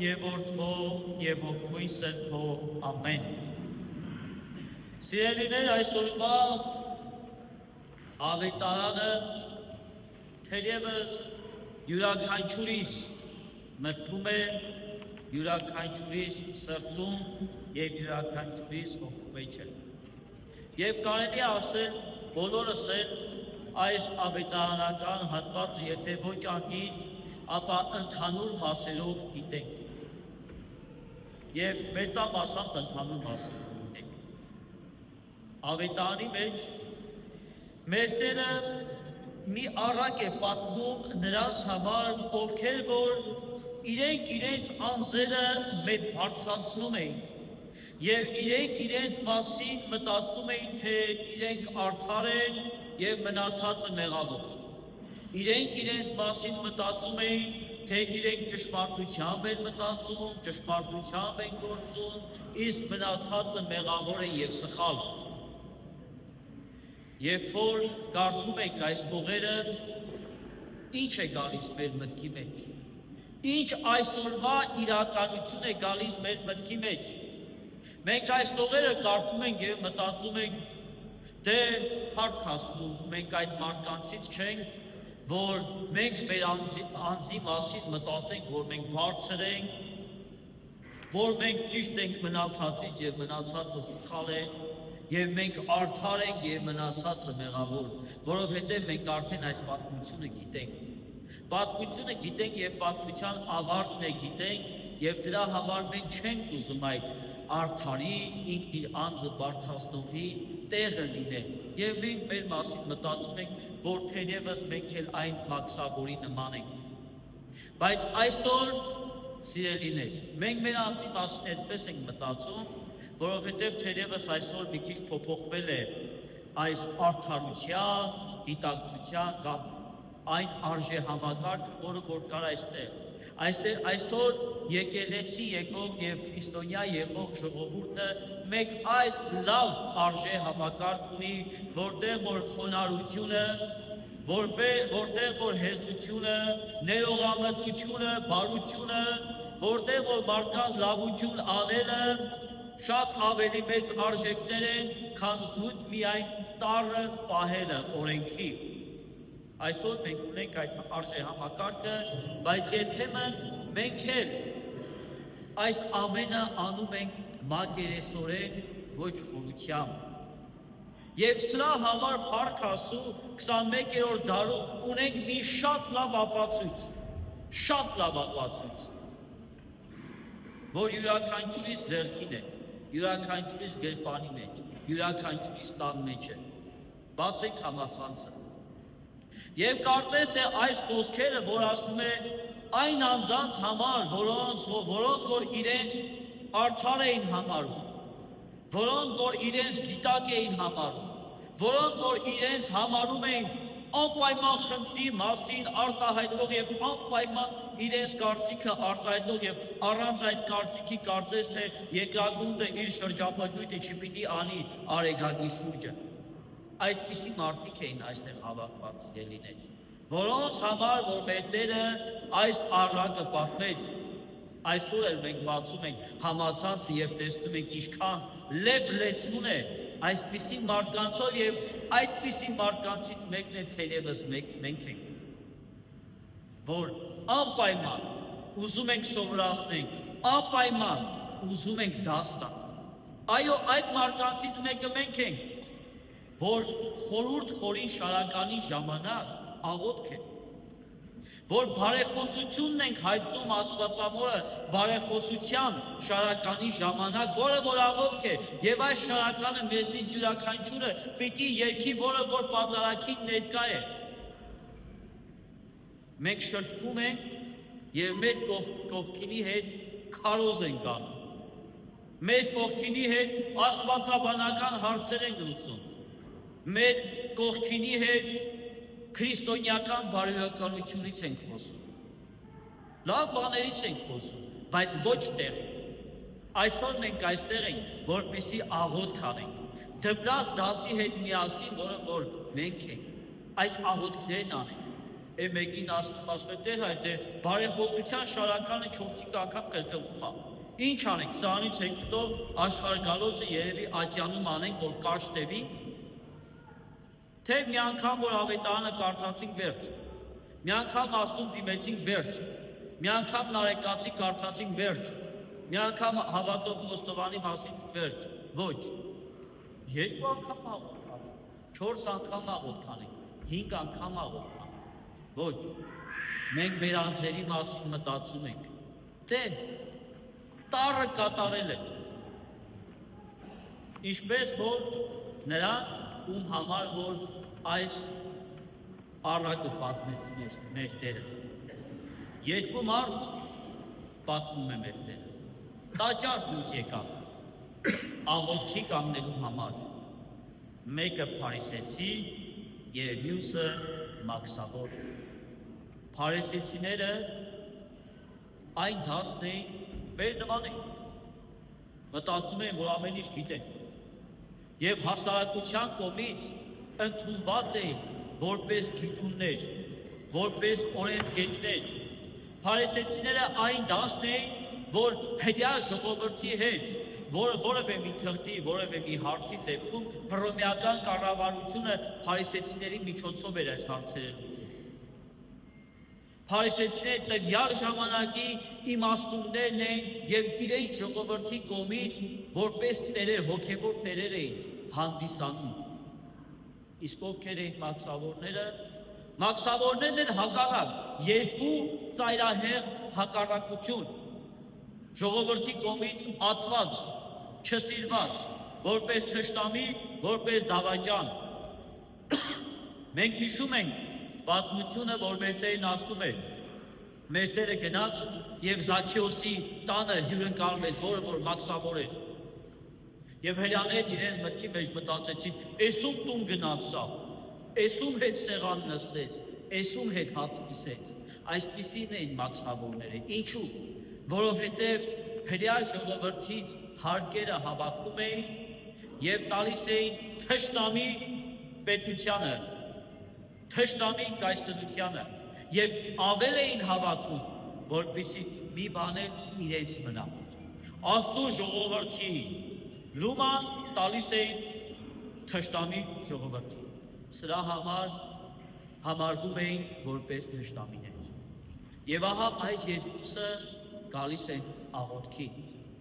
եւ Որդվո եւ Հոգու Սրբո ամեն։ Սիրելիներ, այսօրվա ավետարանը թերևս յուրաքանչյուրիս մտքում է, յուրաքանչյուրիս սրտում եւ յուրաքանչյուրիս հոգու մեջ է։ Եվ կարելի է ասել, բոլորս էլ այս ավետարանական հատվածը եթե ոչ անգիր, ապա ընդհանուր մասերով գիտենք։ Եվ մեծամասամբ ընդհանուր մասերով գիտենք։ Ավետարանի մեջ մեր Տերը մի առակ է պատմում նրանց համար, ովքեր որ իրենց անձերը մեծ բարձրացնում էին եւ իրենց մասին մտածում էին, թե իրենք արդար են եւ մնացածը մեղավոր։ Իրենց մասին մտածում էին, թե իրենք ճշմարտությամբ են մտածում, ճշմարտությամբ են գործում, իսկ մնացածը մեղավոր է եւ սխալ։ Երբ որ կարդում ենք այս բողերը, ինչ է գալիս մեր մտքի մեջ։ Ինչ այսօրվա իրականություն է գալիս մեր մտքի մեջ։ Մենք այս բողերը կարդում ենք եւ մտածում ենք, դե փառք Աստծո, մենք այդ մարդկանցից չենք, որ մենք մեր անձի մասին մտածենք, որ մենք բարձր ենք, որ մենք ճիշտ ենք մնացածից եւ մնացածը սխալ է, եւ մենք արդար ենք եւ մնացածը մեղավոր, որովհետեւ մենք արդեն այս պատմությունը գիտենք։ Պատմությունը գիտենք եւ պատմության ավարտն է գիտենք եւ դրա համար մենք չենք ուզում այդ արդարի ինքն իր անձը բարձրացնողի տեղը լինել եւ մենք մեր մասին մտածում ենք, որ թերևս մենք էլ այն մաքսավորի նման ենք։ Բայց այսօր, սիրելիներ, մենք մեր անձի մասին այդպես ենք մտածում, որովհետև թերևս այսօր մի քիչ փոփոխվել է այս արդարության, գիտակցության կամ այն արժեհամակարգը, որը որ կար այստեղ։ Այսօր եկեղեցի եկող եւ քրիստոնյա եղող ժողովուրդը մեկ այլ լավ արժեհամակարգ ունի, որտեղ որ խոնարհությունը, որտեղ որ հեզությունը, ներողամտությունը, բարությունը, որտեղ որ մարդկանց լավություն անելը շատ ավելի մեծ արժեքներ են, քան զուտ միայն տառը պահելը օրենքի։ Այսօր մենք ունենք այդ արժեհամակարգը, բայց երբեմն մենք էլ այս ամենը անում ենք մակերեսորեն, ոչ խորությամբ։ Եվ սրա համար փառք Աստծո 21-րդ դարում ունենք մի շատ լավ ապացույց, որ յուրաքանչյուրիս ձեռքին է, յուրաքանչյուրիս գրպանի մեջ, յուրաքանչյուրիս տան մեջ է։ Բացեք համացանցը։ Եվ կարծես թե այս խոսքերը, որ ասում է այն անձանց համար, որոնք որ իրենց արդար էին համարում, որոնք որ իրենց գիտակ էին համարում, որոնք որ իրենց համարում էին անպայման խնդրի մասին արտահայտող եւ անպայման իրենց կարծիքը արտահայտող եւ առանց այդ կարծիքի կարծես թե երկրագունդը իր շրջապատույթը չպիտի անի արեգակի շուրջը։ Այդպիսի մարդիկ էին այստեղ հավաքված ելիներ, որոնց համար որ մեր Տերը այս առակը պատմեց, այսօր էլ մենք բացում ենք համացանցը եւ տեսնում ենք ինչքան լեփլեցուն է այսպիսի մարդկանցով եւ այդպիսի մարդկանցից մեկն է թերևս մենք ենք, որ անպայման ուզում ենք սովորացնենք, անպայման ուզում ենք դաս տալ։ Այո, այդ մարդկանցից մեկը մենք ենք, որ խորհուրդ խորին շարականի ժամանակ աղոթք է, որ բարեխոսությունն ենք հայցում Աստվածամորը բարեխոսության շարականի ժամանակ, որը որ աղոթք է, եւ այս շարականը մեզնից յուրաքանչյուրը պիտի երգի, որը որ պատարագին ներկա է։ Մենք շրջվում ենք եւ մեր կողքինի հետ քարոզ ենք անում, մեր կողքինի հետ աստվածաբանական հարցեր ենք լուծում, մեր կողքինի հետ քրիստոնեական բարոյականությունից ենք խոսում, լավ բաներից ենք խոսում, բայց ոչ տեղ։ Այսօր մենք այստեղ ենք, որպեսզի աղոթք անենք, դպրաց դասի հետ միասին, որը որ մենք ենք, այս աղոթքներն անենք, մեկին ասում է դեր հայ դե բարեխոսության շարականը 4-5 անգամ կրկնվում է։ Ինչ անենք, սրանից հետո աշխարհգալոցը երևի աջյանում անենք, որ կարճ տևի։ Թե մի անգամ որ ավետարանը կարդացինք վերջ, մի անգամ Աստծուն դիմեցինք վերջ, մի անգամ Նարեկացի կարդացինք վերջ, մի անգամ հավատով Խոստովանի մասին վերջ, ոչ։ 2 անգամ աղոտ քանի, 4 անգամ աղոտ քանի, 5 անգամ աղոտ քանի, ոչ։ Մենք մեր անձերի մասին մտածում ենք, թե տարը կատարել է, ինչպես որ նրան ում համար որ այս առակը պատմեց մեր Տերը։ 2 մարդ պատմում է մեր Տերը։ Տաճար դուրս եկավ աղոթքի կանգնելու համար։ Մեկը փարիսեցի եւ մյուսը մաքսավոր։ Փարիսեցիները այն դասն էին մեր նման էին։ Մտածում էին, որ ամեն ինչ գիտեն։ Եվ հասարակության կողմից ընդունված էին որպես գիտուններ, որպես օրենքետներ։ Փարիսեցիները այն դասն էին, որ հրյա ժողովրդի հետ, որը որևէ մի թղթի, որևէ մի հարցի դեպքում հռոմեական կառավարությունը փարիսեցիների միջոցով էր այս հարցերը լուծում։ Փարիսեցիները տվյալ ժամանակի իմաստուններն էին եւ իրենց ժողովրդի կողմից որպես տերեր, հոգեվոր տերեր էին հանդիսանում։ Իսկ ովքեր էին մաքսավորները։ Մաքսավորներն են հակառակ, 2 ծայրահեղ հակառակություն, ժողովրդի կողմից ատված, չսիրված, որպես թշնամի, որպես դավաճան։ Մենք հիշում ենք պատմությունը, որ մեր Տերն ասում է, մեր Տերը գնաց եւ Զաքեոսի տանը հյուրընկալվեց, որը որ մաքսավոր էր։ Եվ հրյաներն իրենց մտքի մեջ մտածեցին, «Էսում տուն գնաց սա, էսում հետ սեղան նստեց, էսում հետ հաց կիսեց»։ Այսպիսին էին մաքսավորները։ Ինչու՞։ Որովհետև հրյա ժողովրդից հարկերը հավաքում էին եւ տալիս էին թշնամի պետությանը, թշնամի կայսրությանը եւ ավել էին հավաքում, որպեսզի մի բան էլ իրենց մնա։ Աստծո ժողովրդի լուման տալիս էին թշնամի ժողովրդի։ Սրա համար համարվում էին որպես թշնամիներ։ Եվ ահա այս երկուսը գալիս են աղոթքի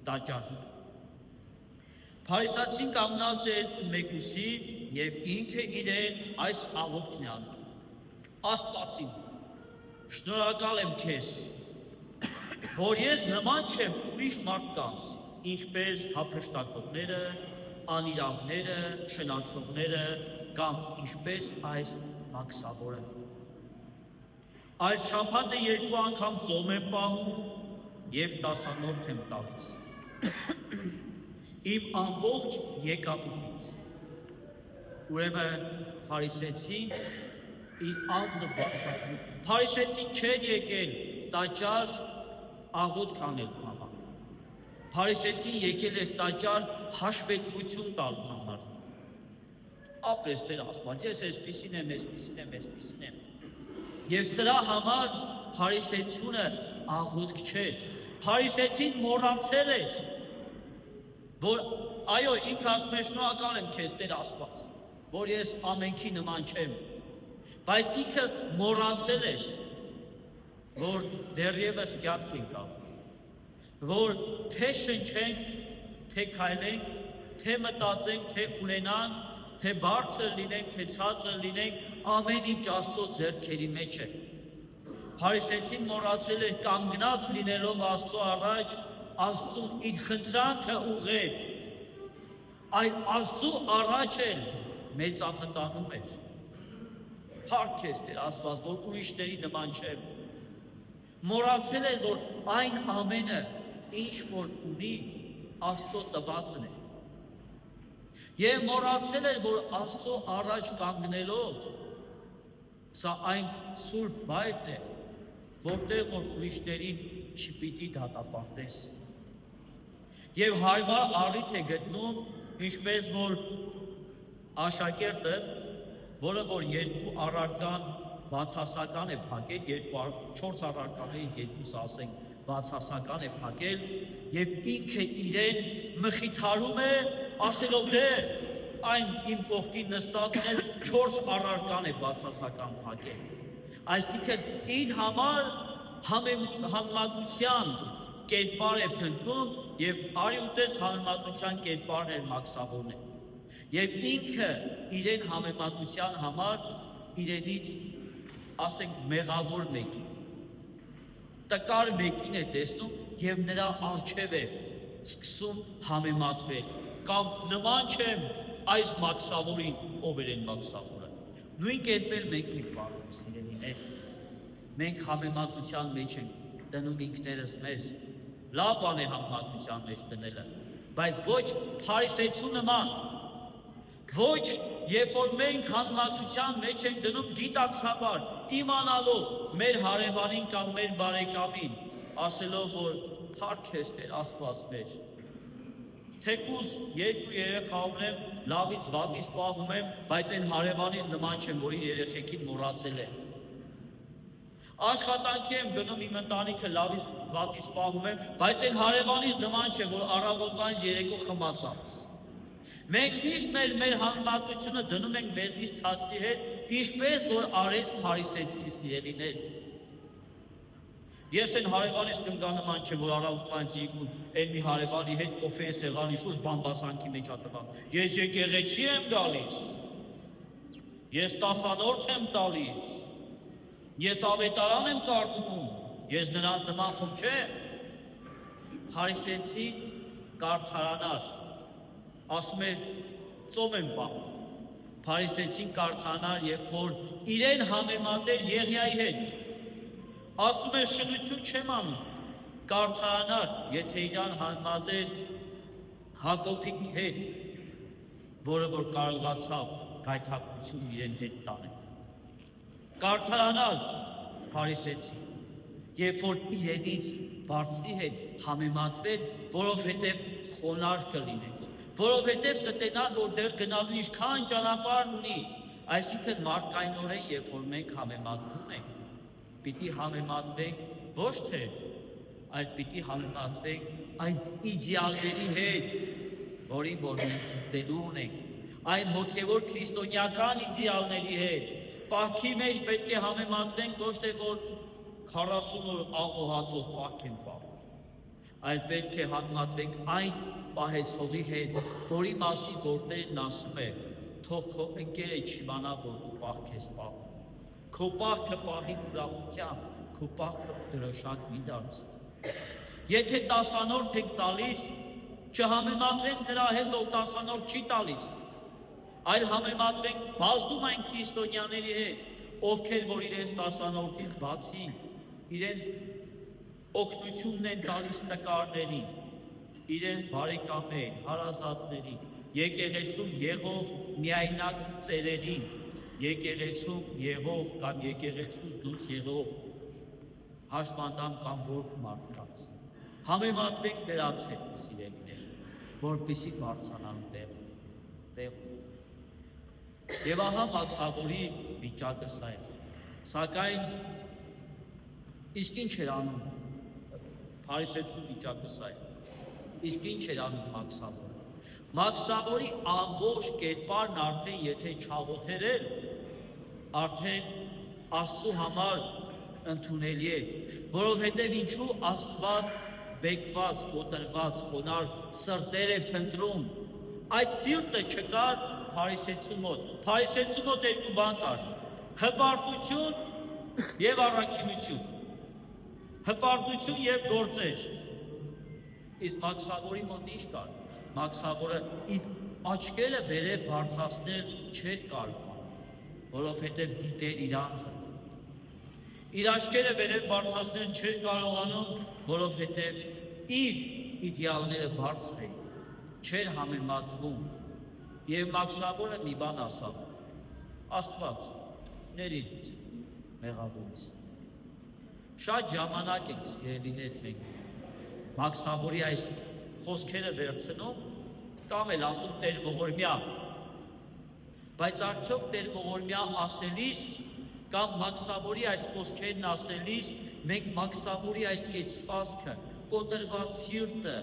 տաճար։ Փարիսացին կանգնած էր մեկուսի եւ ինքը իրեն այս աղոթքն անում։ Աստվածին, շնորհակալ եմ քեզ, որ ես նման չեմ ուրիշ մարդկանց, ինչպես հափշտակողները, անիրավները, շնացողները կամ ինչպես այս մաքսավորը։ Այդ շաբաթը 2 անգամ ծոմ եմ պահում եւ 10-րդ եմ տալիս։ Իմ ամբողջ եկամուտից։ Ուրեմն փարիսեցին իր անձը բացատրում։ Փարիսեցին չեն եկել տաճար աղոթք անելու համար։ Փարիսեցին եկել էր տաճար հաշվետվություն տալու համար։ Ապրես Տեր Աստված, ես այսպիսին եմ, այսպիսին եմ, այսպիսին եմ։ Եվ սրա համար փարիսեցությունը աղոթք չէր։ Փարիսեցին մոռացել էր, որ այո, ինքը ասում է շնորհակալ եմ քեզ Տեր Աստված, որ ես ամենքի նման չեմ, բայց ինքը մոռացել էր, որ դեռևս կյանք ենք ապրում, որ թե շնչենք, թե քայլենք, թե մտածենք, թե ունենանք, թե բարձր լինենք, թե ցածր լինենք, ամեն ինչ Աստծո ձեռքերի մեջ է։ Փարիսեցին մոռացել էր կանգնած լինելով Աստծո առաջ, Աստծուն իր խնդրանքը ուղղել, այլ Աստծո առաջ էլ մեծամտանում էր։ Փառք ես Տեր Աստված, որ ուրիշների նման չեմ։ Մոռացել էր, որ այն ամենը, ինչ որ ունի, Աստծո տվածն է։ Եվ մոռացել էր, որ Աստծո առաջ կանգնելով, սա այն սուրբ վայրն է, որտեղ որ ուրիշներին չպիտի դատապարտես։ Եվ հարմար առիթ է գտնում, ինչպես որ աշակերտը, որը որ 2 առարկան բացասական է փակել, 4 առարկաների 2-ը ասենք բացասական է փակել եւ ինքը իրեն մխիթարում է ասելով դե այն իմ կողքին նստածն էլ 4 առարկան է բացասական փակել, այսինքն իր համար համեմատության կերպար է փնտրում եւ արի ուտես համեմատության կերպարն է մաքսավորն է եւ ինքը իրեն համեմատության համար իրենից ասենք մեղավոր մեկին տկար մեկին է տեսնում եւ նրա առջեւ է սկսում համեմատվել կամ նման չեմ այս մաքսավորին ով էր են մաքսավորը նույն կերպել մեկի բառում սիրելիներ մենք համեմատության մեջ ենք դնում ինքներս մեզ լավ բան է համեմատության մեջ դնելը բայց ոչ փարիսեցու նման ոչ երբ որ մենք համեմատության մեջ ենք դնում գիտակցաբար իմանալով մեր հարևանին կամ մեր բարեկամին ասելով որ փառք ես Տեր Աստված մեր թեկուզ երկու երեխա ունեմ լավից վատից պահում եմ բայց այն հարևանից նման չեմ որի երեխեքին մոռացել եմ աշխատանքի եմ գնում իմ ընտանիքը լավից վատից պահում եմ բայց այն հարևանից նման չեմ որ առավոտվան երեկո խմացած մենք միշտ մեր համեմատությունը դնում ենք մեզնից ցածրի հետ ինչպես որ արեց փարիսեցի սիրելիներ ես այն հարևանից կնկանման չեմ որ առավոտվան ցիկուն այն մի հարևանի հետ կոֆե սեղանի շուրջ բամբասանքի մեջ ատվամ ես եկեղեցի եմ գալիս ես տասանորդ եմ տալիս ես ավետարան եմ կարդում ես նրանց նման խում չեմ փարիսեցի կարդարանար ասում է ծով եմ պահում փարիսեցին կարդարանար երբ որ իրեն համեմատել Եղիայի հետ ասում է շնություն չեմ անում կարդարանար եթե իրան համեմատել Հակոբի հետ որը որ կարողացավ գայթակղություն իրեն հետ տանել կարդարանալ փարիսեցի երբ որ իրենից բարձրի հետ համեմատվել որովհետև խոնարհ կլինեց որովհետև կտենան որ դեռ գնալու ինչքան ճանապարհ ունի այսինքն մարդկայնորեն երբ որ մենք համեմատվում ենք պիտի համեմատվենք ոչ թե այլ պիտի համեմատվենք այն իդեալների հետ որին որ մենք դելու ունենք այն հոգևոր քրիստոնեական իդեալների հետ պահքի մեջ պետք է համեմատվենք ոչ թե որ 40 օր աղոհացով պահք են պահում այլ պետք է համեմատվենք այն պահեցողի հետ որի մասին գործերն ասում է թող քո ընկերը չիմանա որ դու պահք ես պահում քո պահքը պահի ուրախությամբ քո պահքը դրոշակ մի դարձի եթե տասանորդ եք տալիս չհամեմատվենք նրա հետ ով տասանորդ չի տալիս այլ համեմատվենք բազում այն քրիստոնյաների հետ ովքեր որ իրենց տասանորդից բացի իրենց օգնությունն են տալիս նկարներին իրենց բարեկամներին հարազատներին եկեղեցում եղող միայնակ ծերերին եկեղեցում եղող կամ եկեղեցուց դուրս եղող հաշմանդամ կամ որբ մարդկանց համեմատվեք դրանց հետ սիրելիներ որպեսզի բարձրանան տեղ եւ ահա մաքսավորի վիճակը սա է սակայն իսկ ինչ էր անում փարիսեցու վիճակը սա է իսկ ինչ էր անում մաքսավորի ամբողջ կերպարն արդեն եթե չաղոթեր էր արդեն Աստծու համար ընդունելի է որովհետև ինչու Աստված բեկված, կոտրված, խոնար սրտեր է փնտրում այդ սիրտը չկար փարիսեցու մոտ փարիսեցու մոտ երկու բան կար հպարտություն եւ առաքինություն հպարտություն եւ գործեր իսկ մաքսավորի մոտ ինչ կար մաքսավորը իր աչքերը վերև բարձրացնել չէր կարող որովհետև գիտեր իր անձը իր աչքերը վերև բարձրացնել չէր կարողանում որովհետև իր իդեալները բարձր էին չէր համեմատվում եւ մաքսավորը մի բան ասավ Աստված ներիր մեղավորից շատ ժամանակ ենք սիրելիներ մենք մաքսավորի այս խոսքերը վերցնում կամ էլ ասում Տեր ողորմյա բայց արդյոք Տեր ողորմյա ասելիս Կամ Մաքսավորի այս խոսքերն ասելիս մենք Մաքսավորի այդ կեցվածքը, կոտրված սիրտը,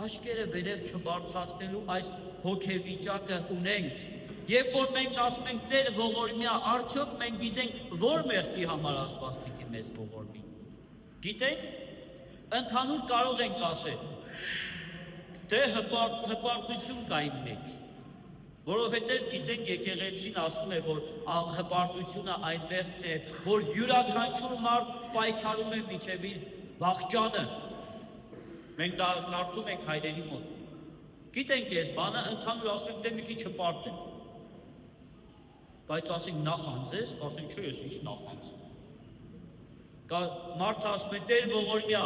աշկերը վերև չբարձրացնելու այս հոգեվիճակը ունենք։ Երբ որ մենք ասում ենք Տեր ողորմյա, արդյոք մենք գիտենք որ մեղքի համար Աստված պիտի մեզ ողորմի։ Գիտենք, ընդհանուր կարող ենք ասել, թե հպարտություն կա իմ մեջ, որովհետև գիտենք եկեղեցին ասում է, որ հպարտությունը այն մեղքն է, որ յուրաքանչյուր մարդ պայքարում է մինչև իր վախճանը։ Մենք դա կարդում ենք հայրերի մոտ։ Գիտենք այս բանը, ընդհանուր ասում ենք, դե մի քիչ հպարտ է։ Բայց ասենք նախանձես, ասենք չէ, ես ինչ նախանձ։ Մարդը ասում է Տեր ողորմյա,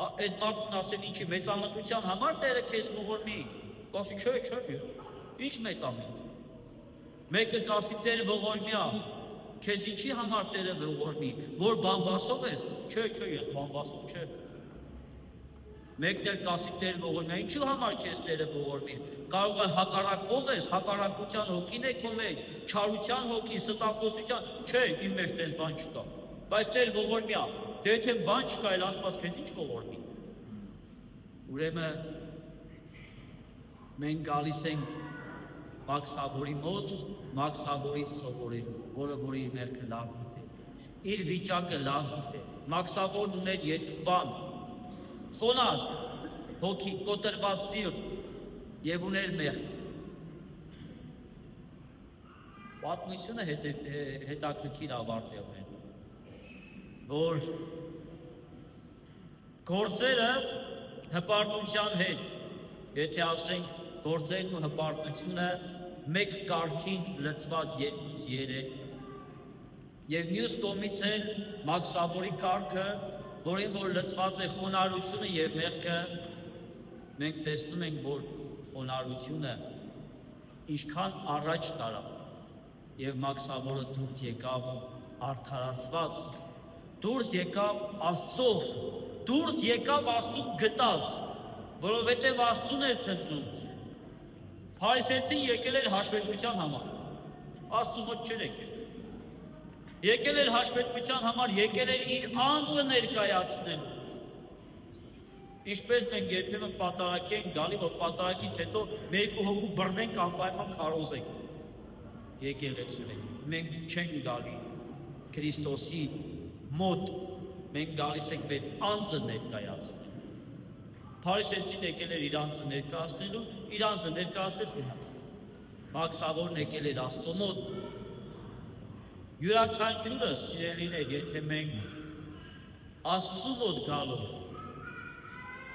այդ մարդն ասել ինչի մեծամտության համար Տերը քեզ ողորմի, ասի չէ, ինչ մեծամիտ։ Մեկը կասի Տեր ողորմյա, քեզ ինչի համար Տերը ողորմի, որ բամբասով ես, չէ, ես բամբասով չէ։ Մեկն էլ կասի Տեր ողորմյա, ինչու համար քեզ Տերը ողորմի, կարող է հակառակվող ես, հակառակության հոգին է քո մեջ, չարության հոգի, ստախոսության, չէ, իմ մեջ տես բան չկա, բայց Տեր ողորմյա, դե եթե բան չկա, էլ Աստված քեզ ինչ ողորմի։ Ուրեմն մենք գալիս ենք Մաքսավորի մոտ, Մաքսավորից սովորելու, որը որ իր մեղքը լավ գիտե, իր վիճակը լավ գիտե։ Մաքսավորն ուներ երկու բան, խոնարհ հոգի, կոտրված սիրտ եւ ուներ մեղք։ Պատմությունը հետաքրքիր ավարտ է ունենում, որ գործերը հպարտության հետ, եթե ասենք գործերն ու հպարտությունը մեկ կարգին լցված 2-3 եւ մյուս կողմից էլ Մաքսավորի կարգը, որին որ լցված է խոնարհությունը եւ մեղքը, մենք տեսնում ենք, որ խոնարհությունը ինչքան առաջ տարավ եւ Մաքսավորը դուրս եկավ արդարացված, դուրս եկավ Աստծով, դուրս եկավ Աստծուն գտած, որովհետեւ Աստծուն էր թվում։ Փարիսեցին եկել էր հաշվետվության համար, Աստծու մոտ չէր եկել։ Եկել էր հաշվետվության համար, եկել էր իր անձը ներկայացնելու։ Ինչպես մենք երբեմն պատարագի ենք գալի, որ պատարագից հետո մեկ ու հոգու բռնենք անպայման քարոզենք։ Եկեղեցին ենք, մենք չենք գալի Քրիստոսի մոտ, մենք գալիս ենք մեր անձը ներկայացնել։ Փարիսեցին եկել էր իր անձը ներկայացնելու, իր անձը ներկայացրեց գնաց։ Մաքսավորն եկել էր Աստծո մոտ։ Յուրաքանչյուրս սիրելիներ, եթե մենք Աստծու մոտ գալով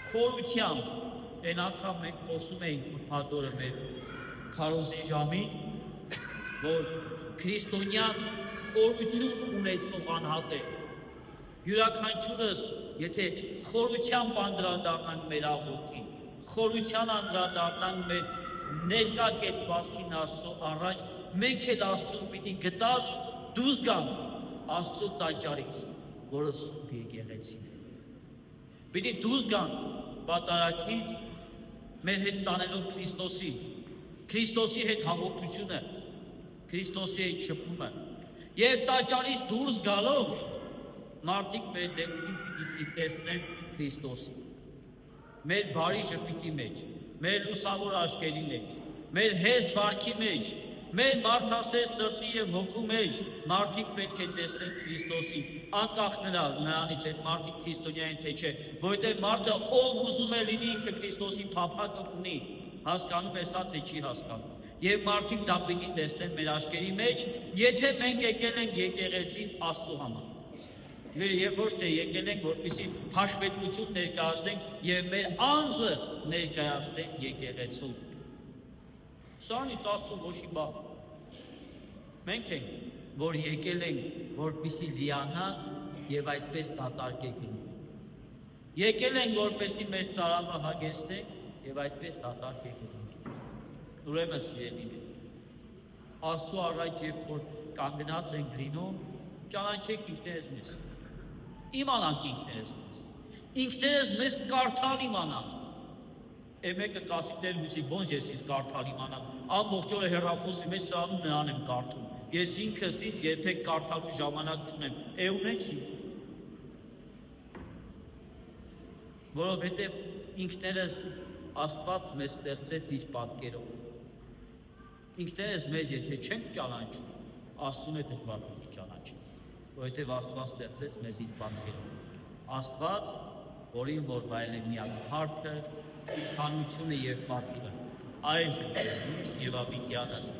խորությամբ, այն անգամ մենք խոսում էինք փաթորը մեր քարոզի ժամին, որ քրիստոնյան խորություն ունեցող անհատ է։ Յուրաքանչյուրս, եթե խորությամբ անդրադառնանք մեր աղոթքին, խորության անդրադառնանք մեր ներկա կեցվածքին Աստծո առաջ, մենք էլ Աստծուն պիտի գտած դուրս գանք Աստծո տաճարից, որը սուրբ եկեղեցին է։ Պիտի դուրս գանք պատարագից մեր հետ տանելով Քրիստոսի հետ հաղորդությունը, Քրիստոսի հետ շփումը։ Եվ տաճարից դուրս գալով մարդիկ մեր դեպքին պիտի տեսնեն Քրիստոսին։ Մեր բարի ժպիտի մեջ, մեր լուսավոր աչքերի մեջ, մեր հեզ վարքի մեջ, մեր մարդասեր սրտի եւ հոգու մեջ մարդիկ պետք է տեսնեն Քրիստոսին, անկախ նրանից այդ մարդիկ քրիստոնյա են թե չէ, որովհետեւ մարդը ով ուզում է լինի ինքը Քրիստոսի փափակը ունի, հասկանում է սա թե չի հասկանում։ Եվ մարդիկ դա պիտի տեսնեն մեր աչքերի մեջ, եթե մենք եկել ենք եկեղեցին Աստծո համար։ Եվ ոչ թե եկել ենք, որպեսզի հաշվետվություն ներկայացնենք եւ մեր անձը ներկայացնենք եկեղեցու։ Սրանից Աստծո ոչի բան։ Մենք ենք, որ եկել ենք, որպեսզի լիանանք եւ այդպես դատարկենք։ Եկել ենք, որպեսզի մեր ծարավը հագեցնենք եւ այդպես դատարկենք։ Ուրեմն սիրելիներ, Աստծո առաջ երբ որ կանգնած ենք լինում, ճանաչեք ինքներս մեզ։ Իմանանք ինքներս մեզ։ Ինքներս մեզ կարդալ իմանանք։ Մեկը կասի Տեր հուսի ոնց ես կարդալ իմանամ, ամբողջ օրը հեռախոսի մեջ սրանում նրան եմ կարդում։ Ես ինքս ինձ երբեք կարդալու ժամանակ չունեմ, ունեցի։ Որովհետև ինքներս Աստված մեզ ստեղծեց իր պատկերով։ Ինքներս մեզ եթե չենք ճանաչում, Աստծուն է դժվար պիտի ճանաչենք, որովհետև Աստված ստեղծեց մեզ իր պատկերով։ Աստված, որին որ վայել է միակ փառքը, իշխանությունը եւ պատիվը։ Այժմ ես ինձ եւ Ավետյանս